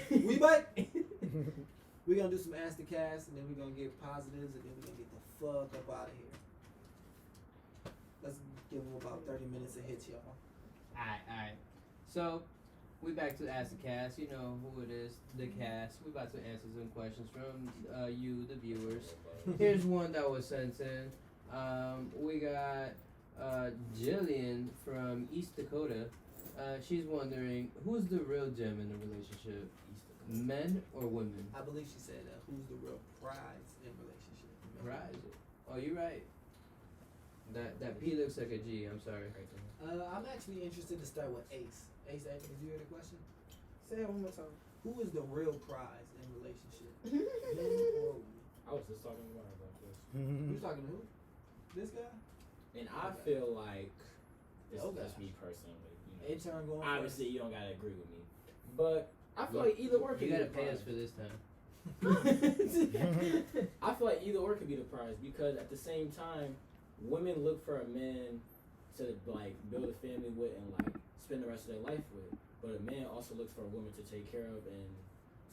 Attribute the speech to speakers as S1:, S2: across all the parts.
S1: We back. We're gonna do some Ask the Cast, and then we're gonna get positives, and then we're gonna get the fuck up out of here. Let's give them about 30 minutes of hits, y'all.
S2: Alright. So, we back to Ask the Cast. You know who it is, the cast. We about to answer some questions from you, the viewers. Here's one that was sent in. We got Jillian from East Dakota. She's wondering, who's the real gem in the relationship? Men or women?
S1: I believe she said, who's the real prize in relationship?
S2: Prize? Oh, you're right. That P looks like a G. I'm sorry.
S1: I'm actually interested to start with Ace. Ace, did you hear the question?
S3: Say it one more time.
S1: Who is the real prize in relationship? Men or women?
S4: I was just talking about this.
S1: You talking to who? This guy?
S4: And I feel like, this is just me personally. You know,
S1: Intern going
S4: obviously, you don't gotta agree with me, but I feel like either or can
S2: You
S4: be
S2: gotta
S4: the
S2: pay
S4: prize.
S2: us for this time.
S4: I feel like either or can be the prize because at the same time, women look for a man to like build a family with and like spend the rest of their life with, but a man also looks for a woman to take care of and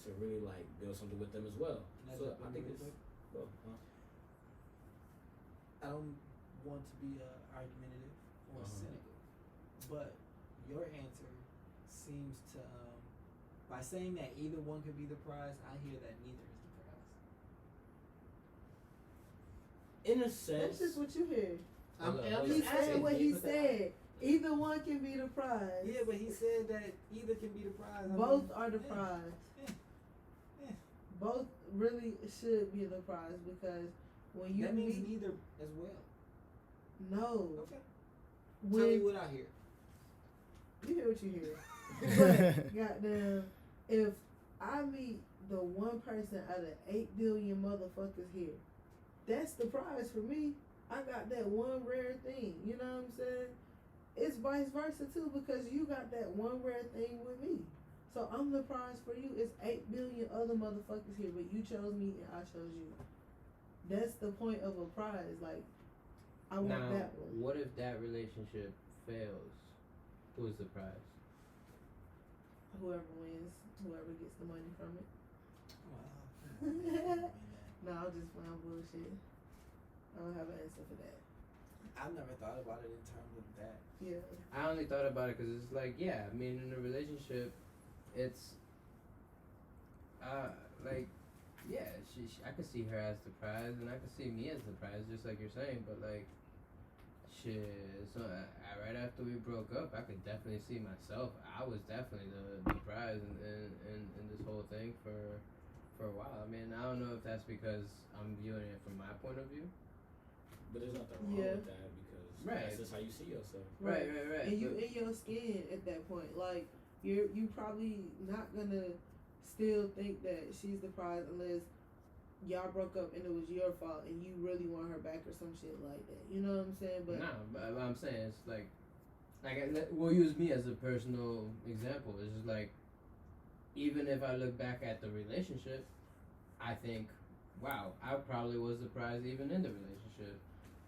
S4: to really like build something with them as well. So I think it's well,
S1: I don't want to be argumentative or cynical, but your answer seems to, by saying that either one could be the prize, I hear that neither is the prize.
S4: in a sense.
S3: That's just what you hear.
S1: I'm
S3: He
S1: just
S3: said
S1: asking.
S3: what he said. Either one can be the prize.
S1: Yeah, but he said that either can be the prize.
S3: Both are the prize.
S1: Yeah.
S3: Both really should be the prize because when you
S1: That means
S3: meet,
S1: neither as well.
S3: no,
S1: Okay. Tell me
S3: when
S1: what I hear.
S3: you hear what you hear. But goddamn, if I meet the one person out of 8 billion motherfuckers here, that's the prize for me. I got that one rare thing. You know what I'm saying? It's vice versa too because you got that one rare thing with me. So I'm the prize for you. It's 8 billion other motherfuckers here, but you chose me and I chose you. That's the point of a prize. Like, I want
S2: Now,
S3: that one.
S2: what if that relationship fails? Who's the prize?
S3: Whoever wins, whoever gets the money from it.
S1: Wow.
S3: No, I'm just playing bullshit. I don't have an answer for that.
S1: I've never thought about it in terms of that.
S3: Yeah.
S2: I only thought about it because it's like, yeah, I mean, in a relationship, it's, like, yeah, I could see her as the prize, and I could see me as the prize, just like you're saying, but, like, shit, so right after we broke up, I could definitely see myself. I was definitely the prize in this whole thing for a while. I mean, I don't know if that's because I'm viewing it from my point of view.
S4: But there's nothing wrong
S3: Yeah.
S4: with that because
S2: Right.
S4: that's just how you see yourself.
S2: Right.
S3: And you
S2: but-
S3: in your skin at that point. Like you probably not gonna still think that she's the prize unless y'all broke up and it was your fault and you really want her back or some shit like that. You know what I'm saying? But
S2: No, but what I'm saying is like we'll use me as a personal example. It's just like, even if I look back at the relationship, I think, wow, I probably was the prize even in the relationship.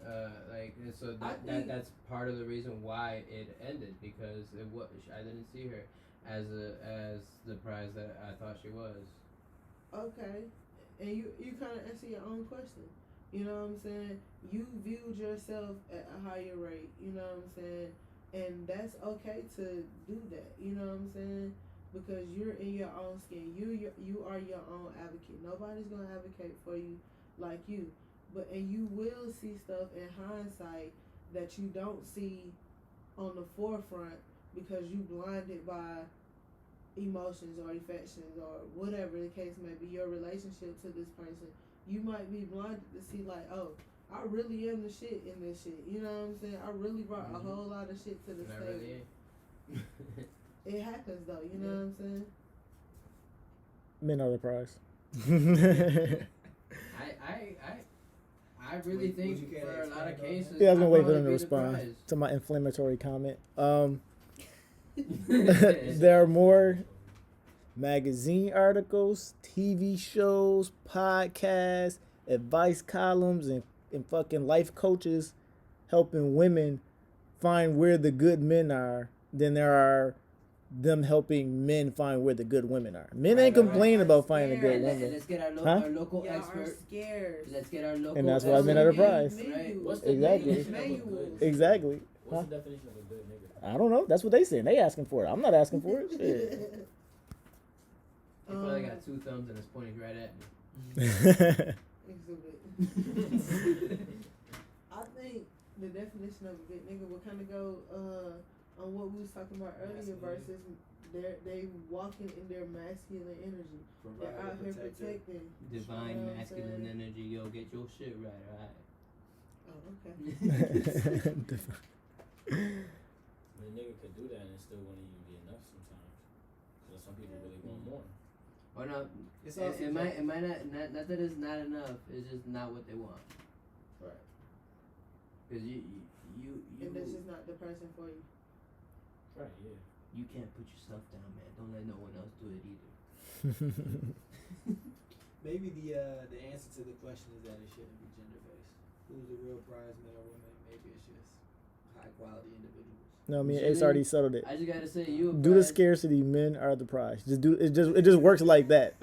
S2: And so that's part of the reason why it ended, because I didn't see her as the prize that I thought she was.
S3: okay. And you kind of answer your own question. You know what I'm saying? You viewed yourself at a higher rate. You know what I'm saying? And that's okay to do that. You know what I'm saying? Because you're in your own skin. You are your own advocate. Nobody's gonna advocate for you like you. And you will see stuff in hindsight that you don't see on the forefront because you blinded by emotions or affections or whatever the case may be, your relationship to this person. You might be blinded to see like, oh, I really am the shit in this shit. You know what I'm saying? I really brought a whole lot of shit to the
S2: And I
S3: table.
S2: really ain't.
S3: It happens though, you know what I'm saying?
S5: Men are the prize.
S2: I really
S1: Would you
S2: think
S1: care
S2: for
S1: to
S2: a lot of
S1: expand on
S2: cases.
S1: that?
S5: Yeah, I was gonna
S2: I'd
S5: wait for
S2: probably
S5: them to
S2: be the
S5: respond
S2: prize.
S5: to my inflammatory comment. There are more magazine articles, TV shows, podcasts, advice columns, and fucking life coaches helping women find where the good men are than there are them helping men find where the good women are. Men
S2: Right,
S5: ain't
S2: right,
S5: complaining
S3: right.
S5: about finding a good
S3: Yeah.
S2: And
S5: woman.
S2: let's get our,
S5: Huh?
S2: our local
S3: Y'all are
S2: expert.
S3: scared.
S2: Let's get our local
S5: And that's why
S2: expert.
S5: men are the prize.
S2: Right.
S4: What's the
S5: Exactly.
S4: definition of a good?
S5: Exactly.
S4: What's
S5: Huh?
S4: the definition of a good nigga?
S5: I don't know. That's what they saying. They asking for it. I'm not asking for it. Shit.
S2: He probably got two thumbs and it's pointing right at me.
S3: Exhibit. I think the definition of a good nigga will kind of go on what we was talking about earlier versus they walking in their masculine energy. They're out here protecting.
S2: Divine
S3: You know what I'm
S2: masculine
S3: saying?
S2: energy. Yo, get your shit right, alright.
S3: Oh, okay.
S4: I mean, a nigga could do that and it still wouldn't even be enough sometimes. Because some people really want more.
S2: Or not.
S1: It's
S2: It
S1: also
S2: might not that it's not enough. It's just not what they want.
S3: Right.
S2: Because you
S3: And this is not the person for you.
S4: Right, yeah.
S2: you can't put yourself down, man. Don't let no one else do it either.
S1: maybe the answer to the question is that it shouldn't be gender based. Who's the real prize, men or women? Maybe it's just high quality individuals.
S5: No, me and Ace already settled it.
S2: I just gotta say, you.
S5: Due to scarcity, men are the prize. Just do it. Just works like that.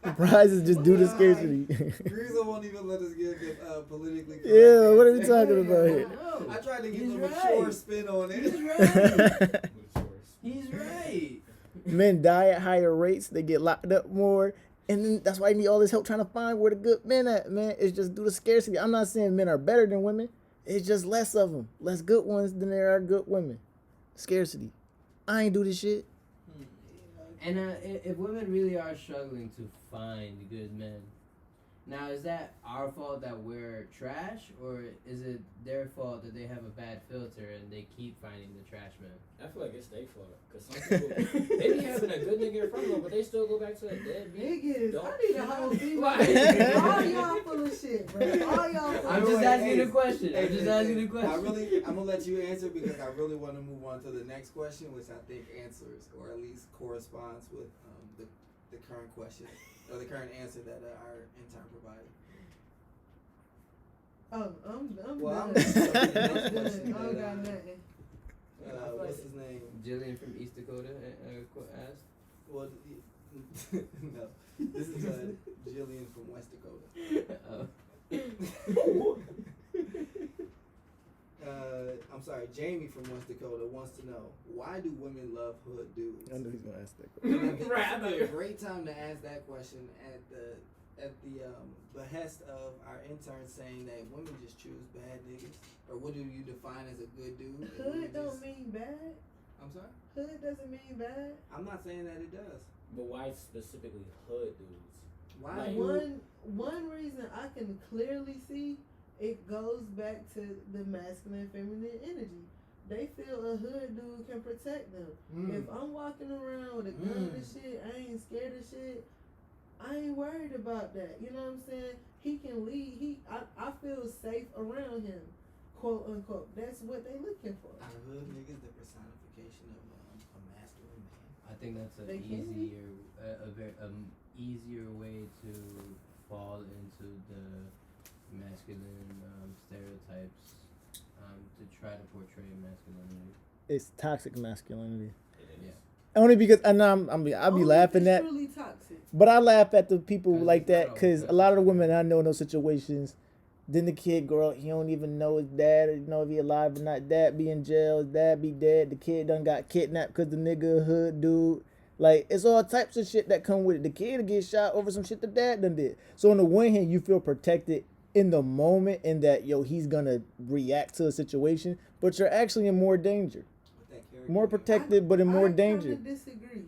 S5: The prize is just due to scarcity.
S1: Griezel won't even let us get the politically correct.
S5: Yeah, what are we
S1: answer.
S5: talking about here?
S2: No,
S1: I tried to give
S2: he's
S1: a
S2: right.
S1: mature spin on it.
S2: He's right.
S4: Which worse.
S2: He's right.
S5: Men die at higher rates. They get locked up more. And then that's why I need all this help trying to find where the good men at, man. It's just due to scarcity. I'm not saying men are better than women. It's just less of them. Less good ones than there are good women. Scarcity. I ain't do this shit.
S2: And if women really are struggling to find good men, now is that our fault that we're trash, or is it their fault that they have a bad filter and they keep finding the trash men?
S4: I feel like it's their fault. Because some people, they be having a good nigga in front of them, but they still go back to a deadbeat.
S3: Niggas,
S4: Don't-
S3: I need a whole female.
S2: Why?
S3: All y'all full of shit, bro. All y'all full
S2: I'm
S3: of
S2: just
S3: shit.
S2: asking the question. I'm just asking the
S1: I
S2: question.
S1: really, I'm gonna let you answer because I really want to move on to the next question, which I think answers or at least corresponds with the current question or the current answer that our intern provided.
S3: Oh, I'm
S1: Well,
S3: done.
S1: I'm just looking at
S3: I'm
S1: this
S3: done.
S1: question
S3: I don't
S1: that,
S3: got nothing.
S1: What's his name?
S2: Jillian from East Dakota asked.
S1: Well, no, this is Jillian from West Dakota.
S2: Oh.
S1: I'm sorry, Jamie from West Dakota wants to know, why do women love hood dudes?
S5: I knew he was gonna ask that.
S1: And I think
S2: Right,
S1: this is a great time to ask that question at the behest of our intern saying that women just choose bad niggas, or what do you define as a good dude? And women
S3: Hood don't
S1: just-
S3: mean bad.
S1: I'm sorry.
S3: Hood doesn't mean bad.
S1: I'm not saying that it does.
S4: But why specifically hood dudes?
S1: Why?
S4: Like,
S3: One reason I can clearly see it goes back to the masculine feminine energy. They feel a hood dude can protect them. If I'm walking around with a gun and shit, I ain't scared of shit. I ain't worried about that. You know what I'm saying? He can lead. I feel safe around him, quote unquote. That's what they looking for.
S1: Are hood niggas the personification of a masculine man?
S2: I think that's an
S3: They can be.
S2: easier way to fall into the masculine stereotypes to try to portray masculinity.
S5: It's toxic masculinity.
S4: It is.
S2: Yeah.
S5: Only because I know I'll be
S3: Only if
S5: laughing
S3: it's
S5: at,
S3: truly toxic.
S5: but I laugh at the people
S2: Cause
S5: like
S2: it's not
S5: that
S2: always
S5: because a
S2: good.
S5: lot of the women I know in those situations, then the kid grow up, he don't even know his dad, or you know if he alive or not. Dad be in jail, his dad be dead. The kid done got kidnapped because the nigga a hood dude. Like, it's all types of shit that come with it. The kid get shot over some shit the dad done did. So on the one hand, you feel protected in the moment in that, yo, he's gonna react to a situation, but you're actually in more danger.
S1: With that character.
S5: More protected, but in more
S3: I
S5: danger.
S3: kinda disagree.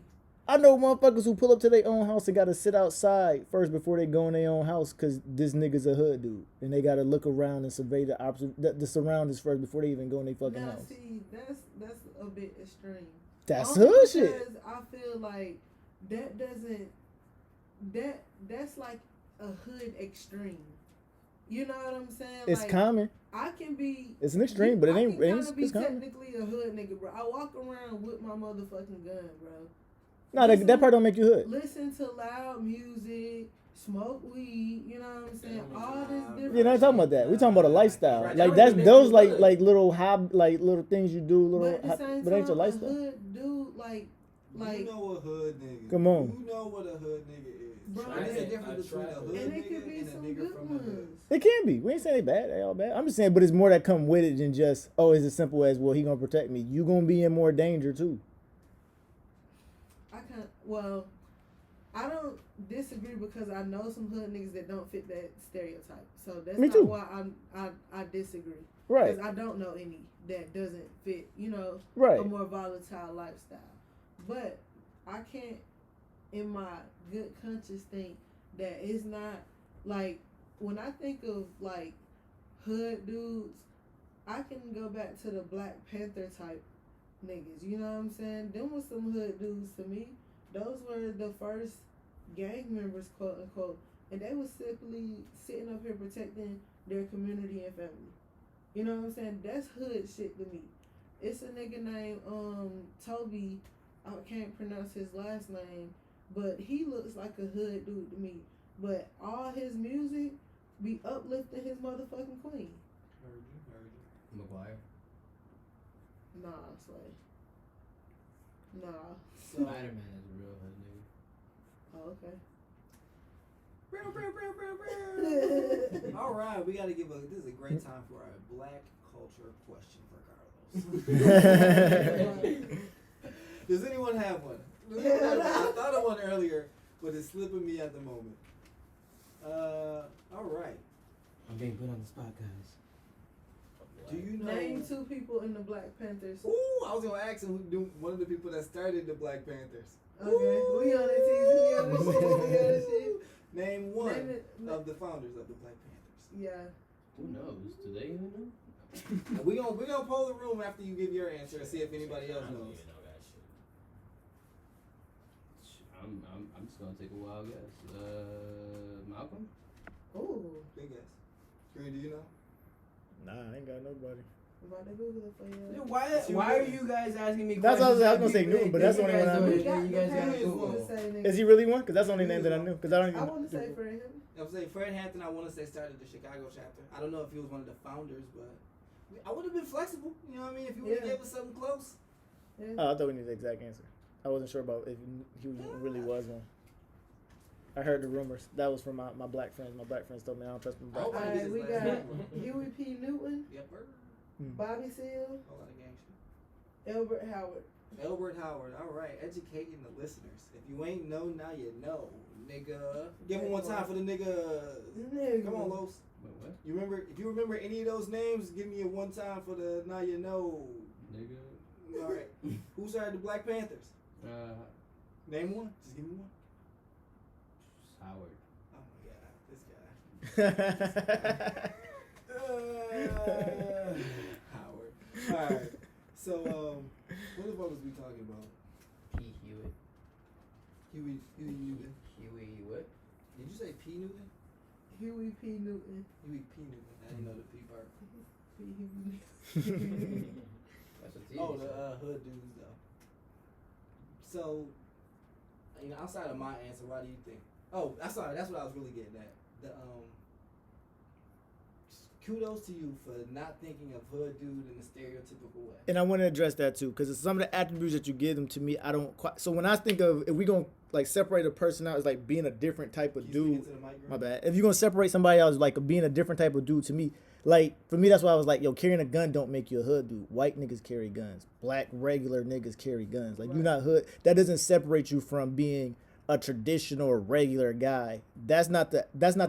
S5: I know motherfuckers who pull up to their own house and gotta sit outside first before they go in their own house because this nigga's a hood dude. And they gotta look around and survey the surroundings first before they even go in their fucking
S3: Now,
S5: house.
S3: see, that's a bit extreme.
S5: That's
S3: Only
S5: hood shit.
S3: because I feel like that doesn't that's like a hood extreme. You know what I'm saying?
S5: It's
S3: like,
S5: common.
S3: I can be.
S5: It's an extreme, but it ain't.
S3: I can
S5: It's,
S3: kinda be
S5: it's common.
S3: technically a hood nigga, bro. I walk around with my motherfucking gun, bro.
S5: No, that part don't make you hood.
S3: Listen to loud music, smoke weed, you know what I'm saying?
S4: Family
S3: All this
S4: time.
S3: different
S5: You're not talking about that. We talking about a lifestyle.
S4: Right,
S5: Like
S4: that
S5: that's
S4: would make
S5: those
S4: you
S5: like
S4: good.
S5: little like little things you do. Little
S3: But at the same
S5: but ain't your
S3: time, a
S5: lifestyle.
S3: hood dude, like,
S1: You know a hood nigga.
S5: Come on.
S1: You know what a hood nigga is.
S3: Bro,
S1: And there's a
S3: and
S1: difference between a hood
S3: and it
S1: nigga
S3: could be
S1: and a
S3: some
S1: nigga
S3: good
S1: from the hood.
S3: ones.
S5: It can be. We ain't saying they bad. They all bad. I'm just saying, but it's more that come with it than just it's as simple as he gonna protect me. You gonna be in more danger too.
S3: I don't disagree because I know some hood niggas that don't fit that stereotype. So that's
S5: Me
S3: not
S5: too.
S3: why I disagree.
S5: Right.
S3: Because I don't know any that doesn't fit,
S5: Right.
S3: a more volatile lifestyle. But I can't, in my good conscience, think that it's not like when I think of like hood dudes, I can go back to the Black Panther type niggas. You know what I'm saying? Them was some hood dudes to me. Those were the first gang members, quote unquote, and they was simply sitting up here protecting their community and family. You know what I'm saying? That's hood shit to me. It's a nigga named Toby. I can't pronounce his last name, but he looks like a hood dude to me. But all his music be uplifting his motherfucking queen.
S1: Heard you.
S2: McGuire.
S3: Nah, Slay. Nah.
S1: So,
S2: Spider-Man is a real hood nigga.
S3: Oh, okay.
S1: all right, we got to this is a great time for our Black culture question for Carlos. Does anyone have one? I thought of one earlier, but it's slipping me at the moment. All right.
S4: I'm being put on the spot, guys.
S1: Do you know?
S3: Name two people in the Black Panthers.
S1: Ooh, I was gonna ask him one of the people that started the Black Panthers.
S3: Okay, we on it, T's. We on this shit. We on this shit.
S1: Name one
S3: Name it.
S1: of the founders of the Black Panthers.
S3: Yeah.
S2: Who knows? Do they even know?
S1: We gonna poll the room after you give your answer and see if anybody else
S4: I don't
S1: knows.
S4: even know that shit.
S2: I'm just gonna take a wild guess. Malcolm.
S3: Ooh.
S1: Big guess. Green, do you know?
S5: Nah, I ain't got nobody.
S3: I'm about to Google it for you.
S2: Why are you guys asking me?
S5: That's what I was
S2: questions?
S5: gonna say Newton, but that's the only one I knew.
S2: You guys got
S1: Newton.
S2: Google.
S5: Is he really one? Because that's the only name that I knew. Because I don't even.
S3: I want to say for him.
S1: I would say Fred Hampton. I want to say started the Chicago chapter. I don't know if he was one of the founders, but I would have been flexible. You know what I mean? If you would have
S3: Yeah.
S1: gave us something close.
S3: Yeah.
S5: Oh, I thought we needed the exact answer. I wasn't sure about if he really was one. I heard the rumors. That was from my black friends. My black friends told me I don't trust my black
S1: Oh,
S5: friends.
S3: Alright, we
S1: his
S3: got
S1: last
S3: Huey P. Newton,
S1: Yep.
S3: Bobby Seale,
S1: Whole lot of gang shit.
S3: Albert Howard.
S1: Elbert Howard. All right, educating the listeners. If you ain't know, now you know, nigga. Give him one time for the niggas.
S3: Nigga.
S1: Come on, Los.
S2: Wait, what?
S1: You remember? If you remember any of those names, give me a one time for the now you know.
S2: Nigga.
S1: All right. Who started the Black Panthers? Name one. Just give me one.
S2: Howard.
S1: Oh my God, this guy. Howard. All right. So, what the fuck was we talking about?
S2: P. Hewitt.
S1: Huey Newton.
S2: Huey what?
S1: Did you say P Newton?
S3: Huey P. Newton.
S1: Huey P Newton. I didn't know the P part.
S3: P. Huey.
S2: That's a TV
S1: Oh, the
S2: show.
S1: hood dudes though. So, outside of my answer, why do you think? Oh, I'm sorry. That's what I was really getting at. The kudos to you for not thinking of hood dude in a stereotypical way.
S5: And I want to address that too, because some of the attributes that you give them to me, I don't quite. So when I think of, if we gonna like separate a person out as like being a different type of
S1: Can you
S5: dude,
S1: speak into the mic,
S5: my
S1: Graham?
S5: bad. If you're gonna separate somebody else like being a different type of dude, to me, like for me, that's why I was like, yo, carrying a gun don't make you a hood dude. White niggas carry guns. Black regular niggas carry guns. Like you're not hood. That doesn't separate you from being a traditional or regular guy. That's not the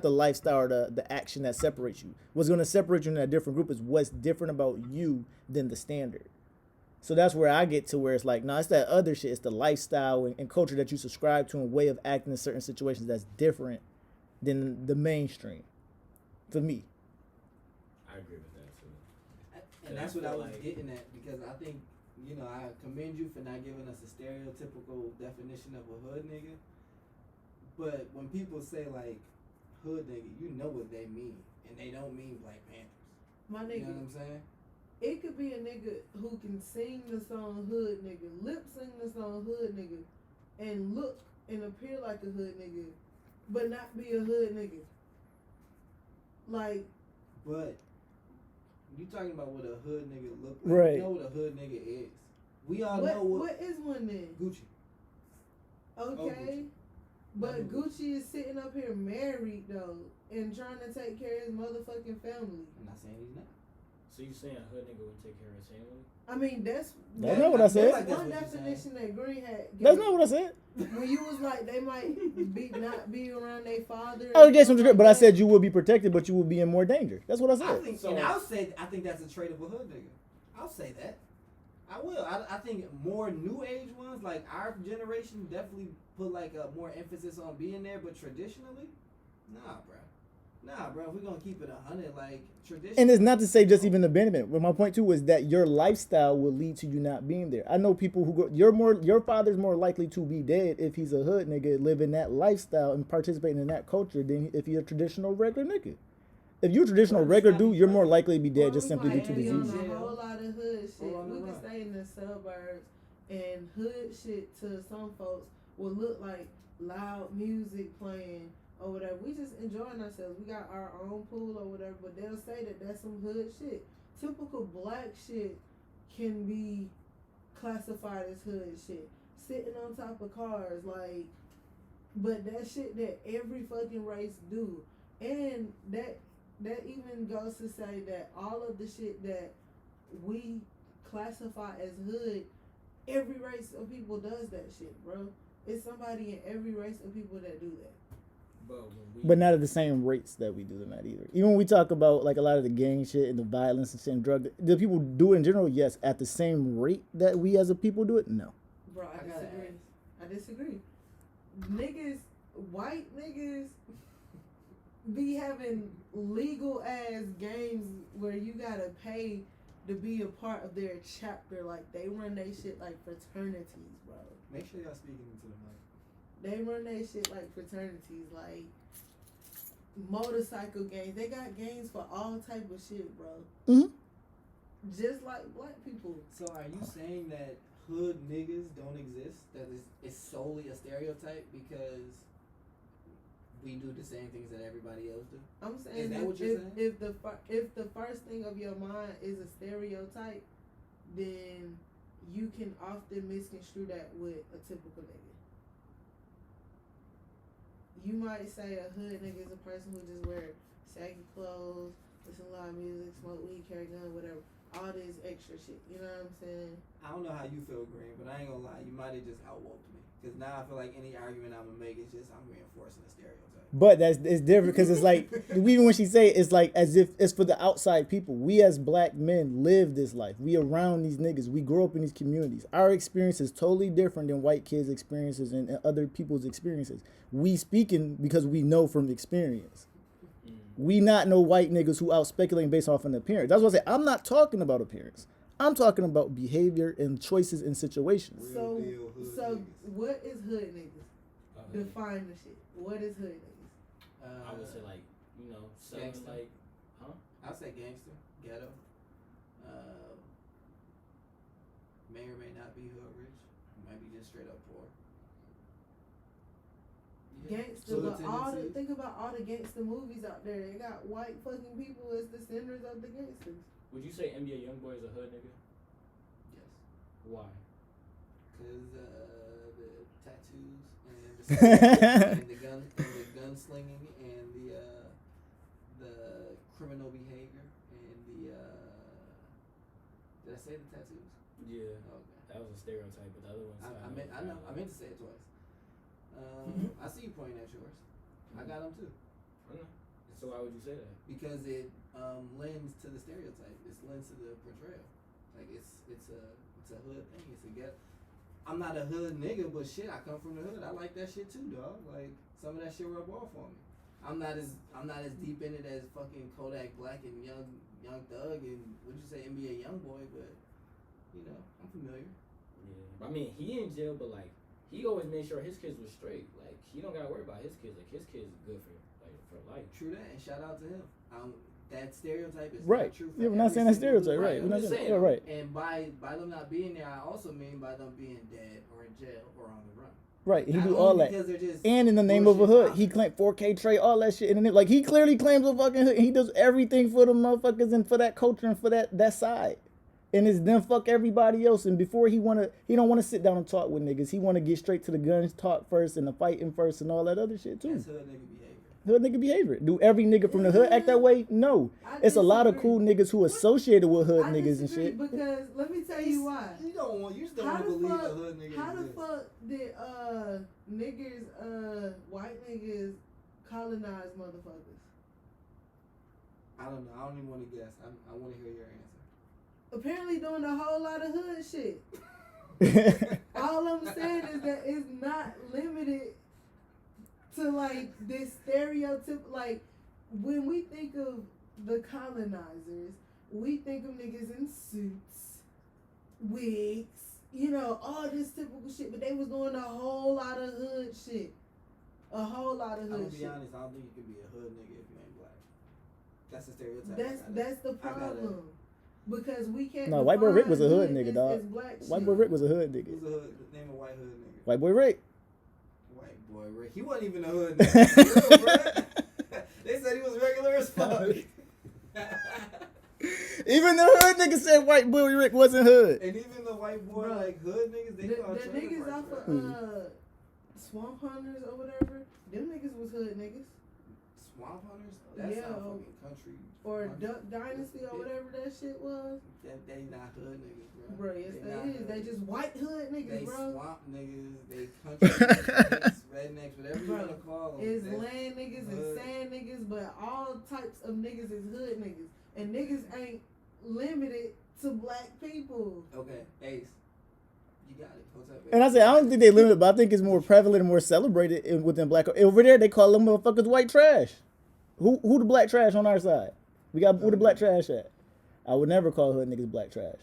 S5: lifestyle or the action that separates you. What's going to separate you in a different group is what's different about you than the standard. So that's where I get to where it's like, no, it's that other shit. It's the lifestyle and culture that you subscribe to and way of acting in certain situations that's different than the mainstream. For me.
S4: I agree with that too.
S1: And that's what I was getting at, because I think, I commend you for not giving us a stereotypical definition of a hood nigga. But when people say like hood nigga, you know what they mean, and they don't mean Black Panthers.
S3: My
S1: You
S3: nigga.
S1: know what I'm saying?
S3: It could be a nigga who can sing the song hood nigga, lip sing the song hood nigga, and look and appear like a hood nigga, but not be a hood nigga. Like,
S1: But you talking about what a hood nigga look like?
S5: Right.
S1: You know what a hood nigga is. We all know
S3: what is one then?
S1: Gucci.
S3: Okay.
S1: Gucci.
S3: But
S1: Not Gucci.
S3: Gucci is sitting up here married though and trying to take care of his motherfucking family.
S1: I'm not saying he's not.
S4: So you saying a hood nigga wouldn't take care of his family?
S3: I mean, that's
S5: not what I said.
S1: Like that's
S3: one
S1: what you're saying.
S3: definition that Green had.
S5: That's not what I said.
S3: When you was like, they might not be around their father.
S5: I gave some description, but I said you will be protected, but you will be in more danger. That's what I
S1: I
S5: said.
S1: think,
S4: So-
S1: and I'll say, I think that's a trait of a hood nigga. I'll say that. I will. I think more new age ones, like our generation, definitely put like a more emphasis on being there. But traditionally, nah, bro. If we're gonna keep it 100, like tradition.
S5: And it's not to say just even abandonment. But my point too is that your lifestyle will lead to you not being there. I know people who go. Your father's more likely to be dead if he's a hood nigga living that lifestyle and participating in that culture than if you're a traditional regular nigga. If you're a traditional regular dude, you're more likely to be dead just simply due to
S3: be on
S5: disease.
S3: a whole lot of hood shit.
S1: Or on the
S3: We can
S1: run.
S3: stay in the suburbs, and hood shit to some folks will look like loud music playing or whatever. We just enjoying ourselves. We got our own pool or whatever, but they'll say that that's some hood shit. Typical black shit can be classified as hood shit. Sitting on top of cars, like, but that shit that every fucking race do, and that even goes to say that all of the shit that we classify as hood, every race of people does that shit, bro. It's somebody in every race of people that do that.
S5: But not at the same rates that we do them at either. Even when we talk about like a lot of the gang shit and the violence and shit and drug, do people do it in general? Yes. At the same rate that we as a people do it? No.
S3: Bro, I disagree. Niggas, white niggas be having legal ass games where you gotta pay to be a part of their chapter. Like, they run they shit like fraternities, bro.
S1: Make sure y'all speaking into the mic.
S3: They run they shit like fraternities, like motorcycle gangs. They got gangs for all type of shit, bro.
S5: Mhm.
S3: Just like black people.
S1: So are you saying that hood niggas don't exist? That it's solely a stereotype because we do the same things that everybody else do?
S3: I'm saying
S1: Is that what you're saying?
S3: if the first thing of your mind is a stereotype, then you can often misconstrue that with a typical nigga. You might say a hood nigga is a person who just wear saggy clothes, listen to loud music, smoke weed, carry gun, whatever. All this extra shit. You know what I'm saying?
S1: I don't know how you feel, Green, but I ain't gonna lie. You might have just outwoked me. Because now I feel like any argument I'm gonna make is just I'm reinforcing a stereotype.
S5: But it's different because it's like even when she say it, it's like as if it's for the outside people. We as black men live this life. We around these niggas. We grow up in these communities. Our experience is totally different than white kids' experiences and other people's experiences. We speaking because we know from experience. We not know white niggas who out speculating based off an appearance. That's what I say. I'm not talking about appearance. I'm talking about behavior and choices in situations.
S1: Real deal hood
S3: So
S1: niggas.
S3: what is hood niggas? Define the shit. What is hood niggas?
S4: I would say like, selling
S1: Gangsta.
S4: like,
S1: I'll say gangster, ghetto. May or may not be hood rich. Might be just straight up poor.
S3: Gangster,
S1: Hood
S3: but
S1: tendencies.
S3: think about all the gangster movies out there. They got white fucking people as the centers of the gangsters.
S4: would you say NBA Youngboy is a hood nigga?
S1: Yes.
S4: Why?
S1: Cause the tattoos and the gunslinging and the criminal behavior and the did I say the tattoos?
S4: Yeah,
S1: Okay.
S4: that was a stereotype, but the other ones.
S1: I meant to say it twice. I see you pointing at yours. I got them too.
S4: I know. So why would you say that?
S1: Because it lends to the stereotype. It lends to the portrayal. Like it's a hood thing. It's a get. I'm not a hood nigga, but shit, I come from the hood. I like that shit too, dog. Like some of that shit rub off on me. I'm not as deep in it as fucking Kodak Black and Young Thug and what'd you say NBA Youngboy, but I'm familiar.
S4: Yeah. I mean, he in jail, but like he always made sure his kids were straight. Like he don't gotta worry about his kids. Like his kids good for life.
S1: True that, and shout out to him. That stereotype is
S5: Right.
S1: not true for
S5: Yeah, we're not
S1: every
S5: saying that
S1: single
S5: stereotype,
S1: dude.
S5: right? We're not
S1: I'm just
S5: saying,
S1: saying.
S5: yeah, right.
S1: And by them not being there, I also mean by them being dead or in jail or on the run.
S5: Right, he
S1: Not
S5: do
S1: only
S5: all that.
S1: because they're just
S5: And in the name of a
S1: bullshit
S5: hood, he
S1: popping.
S5: claimed 4K Trey, all that shit. And then, like, he clearly claims a fucking hood. He does everything for the motherfuckers and for that culture and for that side. And it's then fuck everybody else. And before he don't want to sit down and talk with niggas. He want to get straight to the guns, talk first, and the fighting first, and all that other shit too.
S1: That's hood nigga behavior.
S5: Hood nigga behavior. Do every nigga from the hood act that way? No.
S3: I
S5: It's a lot of
S3: disagree.
S5: cool niggas who associated with hood
S3: I
S5: niggas and
S3: disagree
S5: shit.
S3: because let me tell you why.
S1: You just don't
S3: How
S1: want to
S3: the
S1: believe
S3: fuck-
S1: a hood nigga
S3: How the
S1: exists.
S3: fuck did niggas white niggas colonize motherfuckers?
S1: I don't know. I don't even want to guess. I want to hear your answer.
S3: Apparently doing a whole lot of hood shit. All I'm saying is that it's not limited to like this stereotype. Like when we think of the colonizers, we think of niggas in suits, wigs, you know, all this typical shit. But they was doing a whole lot of hood shit. A whole lot of
S1: I'm gonna
S3: hood
S1: be
S3: shit.
S1: honest. I don't think you can be a hood nigga if you ain't black. That's a stereotype.
S3: That's the
S1: I got it.
S3: problem. Because we can't.
S5: No, White Boy Rick was a hood
S3: define
S5: nigga,
S3: as
S5: dog.
S3: black
S5: White
S3: shit.
S5: Boy Rick was a hood nigga.
S1: Who's a hood? Name a white hood nigga.
S5: White Boy Rick.
S1: White boy Rick. He wasn't even a hood nigga. Real, bruh. They said he was regular as fuck.
S5: Even the hood nigga said White Boy Rick wasn't hood.
S1: And even the white boy
S3: Bruh.
S1: like hood niggas, they
S3: The
S1: call trailer
S3: niggas
S1: parks,
S3: off
S1: bruh.
S3: of Swamp Hunters or whatever, them niggas was hood niggas.
S1: Swamp hunters. That's
S3: Yeah.
S1: not fucking country.
S3: Or
S1: Hunters.
S3: Duck Dynasty or whatever that shit was.
S1: They not hood niggas, bro.
S3: Bro, yes
S1: not
S3: they is.
S1: hood.
S3: They just white hood
S1: They
S3: niggas, bro.
S1: swamp niggas. They country niggas, rednecks, whatever you
S3: Bro,
S1: wanna call them.
S3: It's land niggas and
S1: hood.
S3: sand niggas, but all types of niggas is hood niggas. And niggas ain't limited to black people.
S1: Okay, Ace. You got it. What's up, Ace?
S5: And I said, I don't think they limit, but I think it's more prevalent and more celebrated within black. Over there, they call them motherfuckers white trash. Who the black trash on our side? We got who the black trash at? I would never call hood niggas black trash.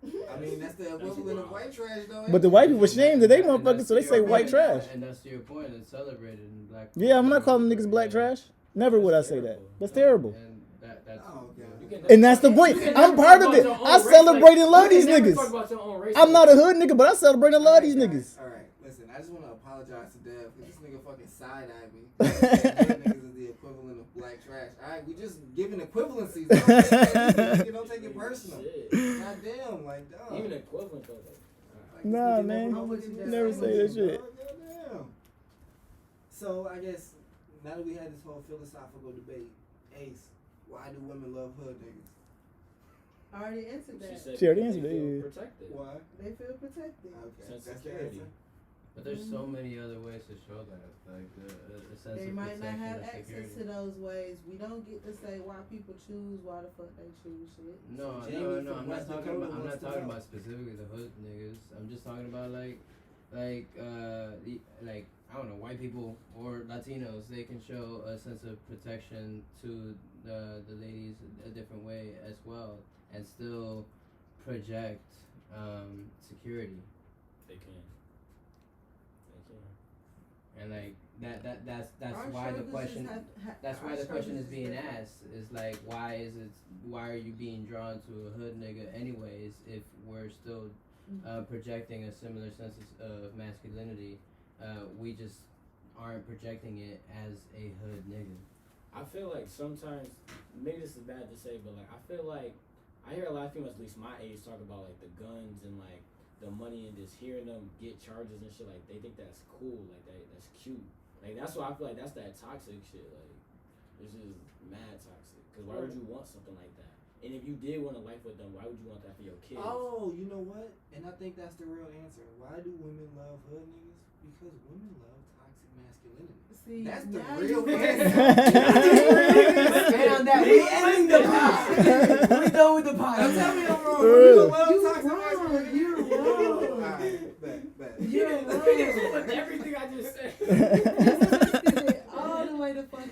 S1: I mean, that's the equivalent of white trash, though.
S5: But the white people ashamed that they motherfuckers, so they say white trash.
S2: And that's to your point. It's celebrated in black.
S5: Yeah, I'm not calling niggas black trash. Never would I say that. That's terrible.
S2: And that's.
S1: Oh, God.
S5: And that's the point. I'm part of it. I celebrate and love these niggas. I'm not a hood nigga, but I celebrate and love these niggas.
S1: All right, listen. I just want to apologize to Dev because this nigga fucking side-eyed me. Hood niggas is the equivalent of black trash. All right, we just giving equivalencies. Don't take it personal. Goddamn, like, dog.
S4: Even equivalent though.
S1: Like,
S5: Nah,
S1: this nigga
S5: man.
S1: never fucking did
S5: Never
S1: that
S5: say that shit.
S1: dog. Goddamn. So I guess now that we had this whole philosophical debate, Ace, why do women love hood niggas?
S3: I already answered
S4: She
S3: that.
S4: said
S5: She already
S4: they
S5: answered it,
S4: feel
S5: yeah.
S4: protected.
S1: Why?
S3: They feel protected.
S1: Okay,
S4: Sense of
S1: that's the
S4: security.
S1: answer.
S2: But there's so many other ways to show that, like a sense
S3: They
S2: of
S3: might not
S2: protection
S3: have
S2: and
S3: access
S2: security.
S3: to those ways. We don't get to say why people choose why the fuck they choose shit.
S2: No,
S1: So Jamie
S2: no,
S1: from
S2: I'm not
S1: West
S2: talking
S1: Dakota
S2: about. I'm
S1: wants
S2: not
S1: to
S2: talking
S1: know.
S2: about specifically the hood niggas. I'm just talking about like I don't know, white people or Latinos. They can show a sense of protection to the ladies a different way as well, and still project security.
S4: They can.
S2: And like that's
S3: Our
S2: why the
S3: struggles
S2: question.
S3: just
S2: That's
S3: our
S2: why the question
S3: struggles
S2: is being
S3: different.
S2: asked is like why are you being drawn to a hood nigga anyways if we're still projecting a similar sense of masculinity, we just aren't projecting it as a hood nigga.
S4: I feel like sometimes, maybe this is bad to say, but like I feel like I hear a lot of females, at least my age, talk about like the guns and like the money and just hearing them get charges and shit. Like they think that's cool, like that's cute. Like that's why I feel like that's that toxic shit. Like this is mad toxic. Cause why would you want something like that? And if you did want a life with them, why would you want that for your kids?
S1: Oh, you know what? And I think that's the real answer. Why do women love hood niggas? Because women love toxic masculinity.
S3: See,
S1: That's the
S3: now
S1: real
S3: you-
S1: answer.
S2: And on that, we ending the pod. We done with the pod.
S1: Don't tell me I'm wrong.
S5: For
S1: Women
S5: real.
S1: love
S3: You
S1: toxic
S3: wrong.
S1: masculinity.
S3: You're wrong.
S1: Alright, bet.
S3: You're wrong.
S4: Everything I just said.
S3: Twisted it all the way the fuck up.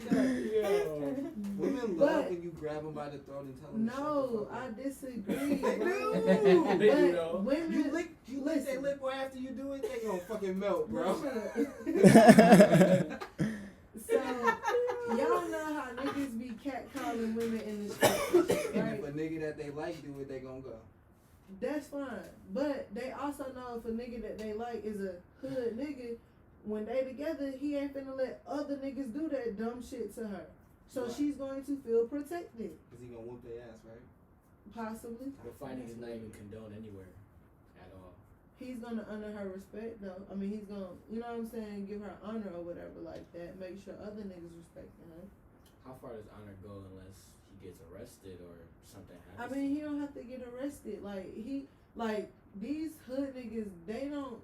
S1: Women
S3: But-
S1: love when you grab them by the throat and tell them
S3: No, I disagree.
S1: They
S3: bro.
S1: do.
S4: They do,
S3: But
S4: though.
S3: women,
S1: You lick their
S3: Listen.
S1: lip or after you do it, they gonna fucking melt, bro.
S3: So y'all know how niggas be catcalling women in the street,
S1: And
S3: right?
S1: if a nigga that they like do it, they gonna go.
S3: That's fine, but they also know if a nigga that they like is a hood nigga, when they together, he ain't finna let other niggas do that dumb shit to her. So
S1: Right.
S3: she's going to feel protected,
S1: Cause he gonna whoop their ass, right?
S3: possibly.
S4: But fighting is not even condoned anywhere at all.
S3: He's gonna honor her respect though. I mean, he's gonna, you know what I'm saying, give her honor or whatever like that. Make sure other niggas respecting her.
S4: How far does honor go unless he gets arrested or something happens?
S3: I mean, he don't have to get arrested. Like these hood niggas, they don't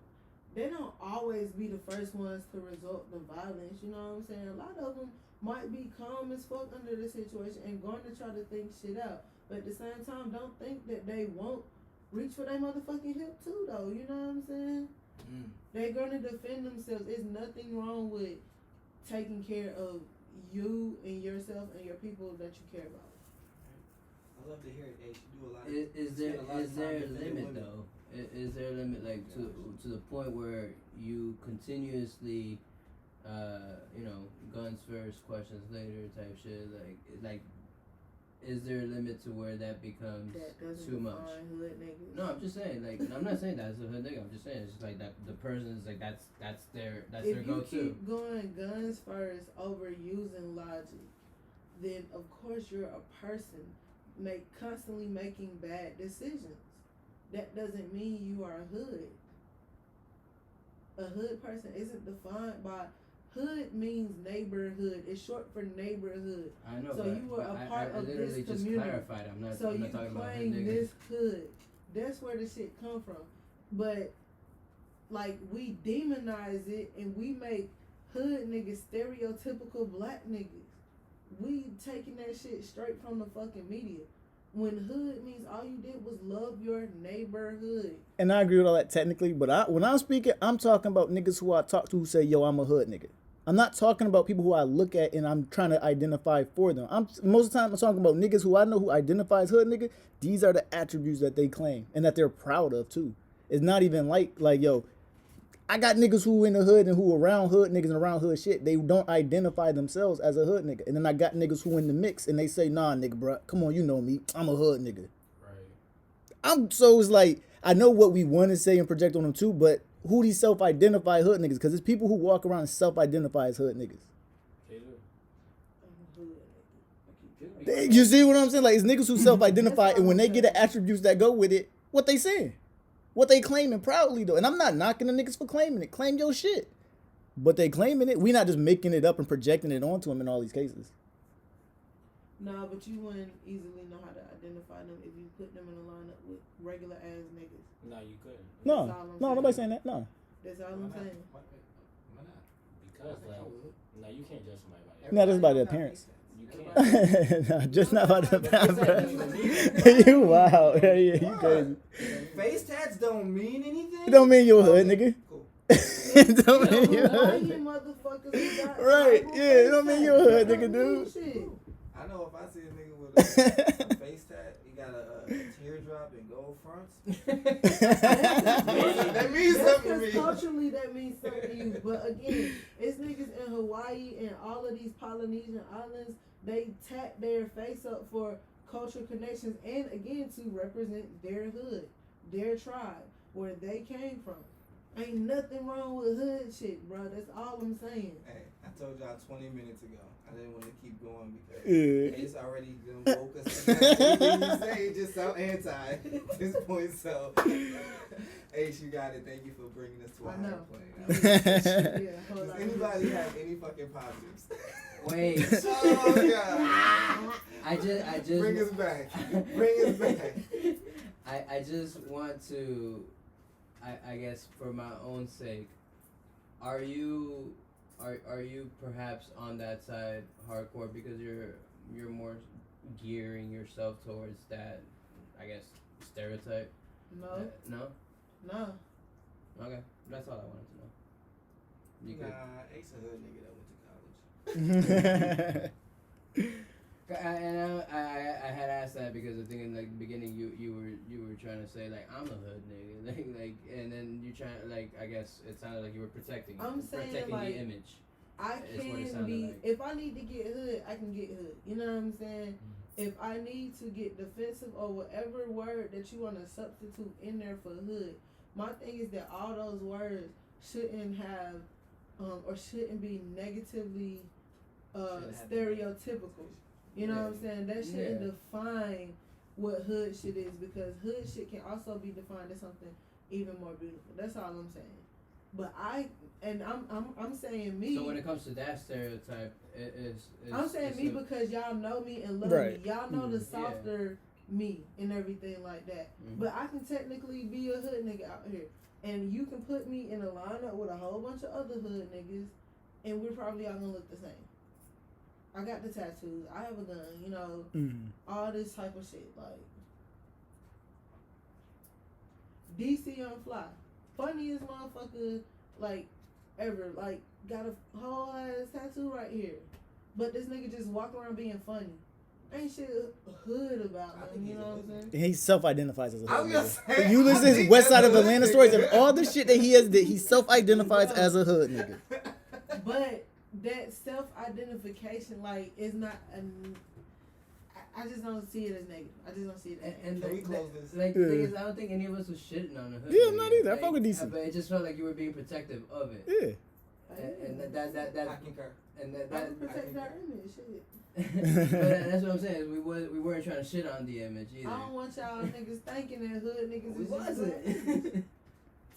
S3: always be the first ones to resort to violence. You know what I'm saying? A lot of them might be calm as fuck under the situation and going to try to think shit out. But at the same time, don't think that they won't reach for their motherfucking hip too, though. You know what I'm saying? They're gonna defend themselves. There's nothing wrong with taking care of you and yourself and your people that you care about.
S1: I love to hear it. Hey, you do a lot.
S2: Is there a limit though? Is there a limit, like to the point where you continuously, guns first, questions later type shit? Like, is there a limit to where that becomes
S3: That doesn't
S2: too much?
S3: define hood niggas.
S2: No, I'm just saying, like, and I'm not saying that's a hood nigga. I'm just saying it's just like that the person's like that's their
S3: If
S2: go-to.
S3: you keep going guns first over using logic, then of course you're a person constantly making bad decisions. That doesn't mean you are a hood. A hood person isn't defined by hood means neighborhood. It's short for neighborhood.
S2: I know,
S3: So
S2: but,
S3: you were a part
S2: I
S3: of
S2: literally
S3: this
S2: just
S3: community.
S2: clarified. I'm not
S3: So
S2: I'm
S3: you
S2: not talking about hood
S3: claim
S2: niggas.
S3: this hood. That's where the shit come from. But like we demonize it and we make hood niggas stereotypical black niggas. We taking that shit straight from the fucking media. When hood means all you did was love your neighborhood.
S5: And I agree with all that technically, but when I'm speaking, I'm talking about niggas who I talk to who say, yo, I'm a hood nigga. I'm not talking about people who I look at and I'm trying to identify for them. Most of the time I'm talking about niggas who I know who identify as hood nigga. These are the attributes that they claim and that they're proud of too. It's not even like yo, I got niggas who in the hood and who around hood niggas and around hood shit. They don't identify themselves as a hood nigga. And then I got niggas who in the mix and they say, nah, nigga, bro, come on, you know me. I'm a hood nigga.
S4: Right.
S5: So it's like, I know what we want to say and project on them too, but who these self-identify hood niggas? Because it's people who walk around and self-identify as hood niggas.
S4: They do.
S5: You see what I'm saying? Like, it's niggas who self-identify, and when they get the attributes that go with it, what they saying? What they claiming proudly, though. And I'm not knocking the niggas for claiming it. Claim your shit. But they claiming it. We not just making it up and projecting it onto them in all these cases.
S3: Nah, but you wouldn't easily know how to identify them if you put them in a lineup with regular ass niggas.
S4: No, you couldn't.
S5: No,
S3: That's all I'm
S5: no,
S3: saying.
S5: nobody's saying that. No.
S3: That's all I'm saying.
S1: Why not?
S4: Because no, you can't judge somebody by
S5: No, that's by their
S1: Everybody
S5: parents.
S4: You can't.
S5: No, just not about the
S4: But
S5: You wow. Yeah, you crazy.
S1: Face tats don't mean anything?
S5: It don't mean you're a hood, nigga.
S1: Cool.
S5: It don't mean you're a
S3: Hawaiian
S5: hood.
S3: motherfuckers who got
S5: Right,
S3: tribal
S5: yeah, it don't
S3: face
S5: mean you're a hood,
S3: tats.
S5: nigga, dude.
S3: Shit.
S1: I know if I see a nigga with a face tat, he got a teardrop and gold fronts. That means
S3: That's
S1: something to me.
S3: because culturally that means something to you. But again, it's niggas in Hawaii and all of these Polynesian islands, they tat their face up for cultural connections and again to represent their hood, their tribe, where they came from. Ain't nothing wrong with hood shit, bro. That's all I'm saying.
S1: Hey, I told y'all 20 minutes ago. I didn't want to keep going because
S5: Yeah.
S1: it's already done woke us to that. Anything you say it just sound anti at this point. So, H, you got it. Thank you for bringing us to a
S3: I
S1: higher
S3: know.
S1: plane.
S3: Yeah, hold
S1: Does
S3: on.
S1: anybody have any fucking positives?
S2: Wait,
S1: Oh god!
S2: I just
S1: Bring us back. Bring us back.
S2: I just want to, I guess for my own sake, are you perhaps on that side hardcore because you're more gearing yourself towards that, I guess, stereotype?
S3: No,
S2: No?
S3: no.
S2: Okay, that's all I wanted to know. You could.
S1: Nah, Ace a hood nigga that went to college.
S2: I had asked that because I think in like the beginning you were trying to say like I'm a hood nigga like and then you trying like I guess it sounded like you were protecting
S3: I'm saying,
S2: protecting
S3: like,
S2: the image.
S3: I
S2: Is what it
S3: can
S2: sounded
S3: be,
S2: like.
S3: if I need to get hood, I can get hood. You know what I'm saying? If I need to get defensive or whatever word that you want to substitute in there for hood, my thing is that all those words shouldn't have or shouldn't be negatively
S1: Shouldn't have
S3: stereotypical. You know
S2: Yeah.
S3: what I'm saying? That shouldn't
S2: Yeah.
S3: define what hood shit is, because hood shit can also be defined as something even more beautiful. That's all I'm saying. But I'm saying me.
S2: So when it comes to that stereotype,
S3: I'm saying
S2: it's
S3: me
S2: a-
S3: because y'all know me and love
S5: Right.
S3: me. Y'all know the
S2: Yeah.
S3: softer me and everything like that.
S2: Mhm.
S3: But I can technically be a hood nigga out here, and you can put me in a lineup with a whole bunch of other hood niggas, and we're probably all gonna look the same. I got the tattoos. I have a gun. You know, all this type of shit. Like DC on fly, funniest motherfucker like ever. Like got a whole ass tattoo right here, but this nigga just walk around being funny. Ain't shit hood about
S1: I
S3: him.
S1: think
S3: You
S1: he's
S3: know
S1: a
S3: what I'm
S1: hood
S3: saying?
S5: He self-identifies as a
S1: I
S5: hood
S1: was gonna
S5: nigga.
S1: say,
S5: If you listen
S1: I
S5: to his
S1: think
S5: West
S1: that's
S5: Side of
S1: a
S5: Atlanta
S1: hood
S5: stories and
S1: nigga.
S5: all the shit that he has did, he self-identifies as a hood nigga.
S3: But that self-identification, like, is not I just don't see it as negative. I just don't see it as
S2: And
S1: Can we
S2: the-
S1: close this?
S2: Like
S5: Yeah.
S2: the thing is, I don't think any of us was shitting on the hood.
S5: Yeah,
S2: nigga.
S5: not either. I
S2: Like,
S5: fuck with DC.
S2: But it just felt like you were being protective of it.
S5: Yeah.
S2: And
S1: I
S2: that
S1: concur.
S2: and
S3: I
S2: that
S3: would protect
S1: I
S3: our image, shit.
S2: but that's what I'm saying. We weren't trying to shit on the image either.
S3: I don't want y'all niggas thinking that hood niggas
S2: We
S3: is just
S2: wasn't.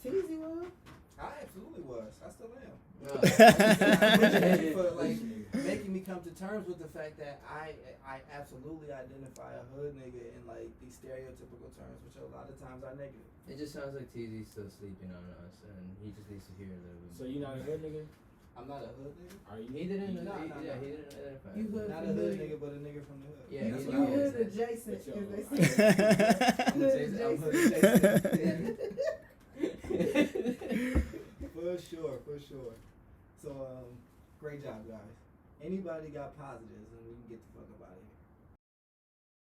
S3: Teasy was.
S1: I absolutely was. I still am.
S2: No.
S1: Thank you for like making me come to terms with the fact that I absolutely identify a hood nigga in like these stereotypical terms, which a lot of times are negative.
S2: It just sounds like TZ's still sleeping on us, and he just needs to hear a little bit.
S4: So you not a hood nigga?
S1: I'm not a hood nigga.
S4: Are you?
S2: He didn't.
S1: No,
S2: he,
S1: no,
S2: yeah,
S1: no.
S2: he didn't identify.
S3: You hood
S1: Not a
S3: from
S1: hood
S3: hood.
S1: nigga, but a nigga from the hood.
S2: Yeah,
S1: That's
S2: he
S1: what
S3: You
S1: I
S2: is.
S1: would
S3: hood
S1: say.
S3: adjacent,
S4: But yo,
S3: as they
S4: I-
S3: say.
S1: I'm
S3: Hood
S1: adjacent. I'm hood
S3: adjacent.
S1: adjacent. For sure. So, great job, guys. Anybody got positives, and we can get the fuck up out of here.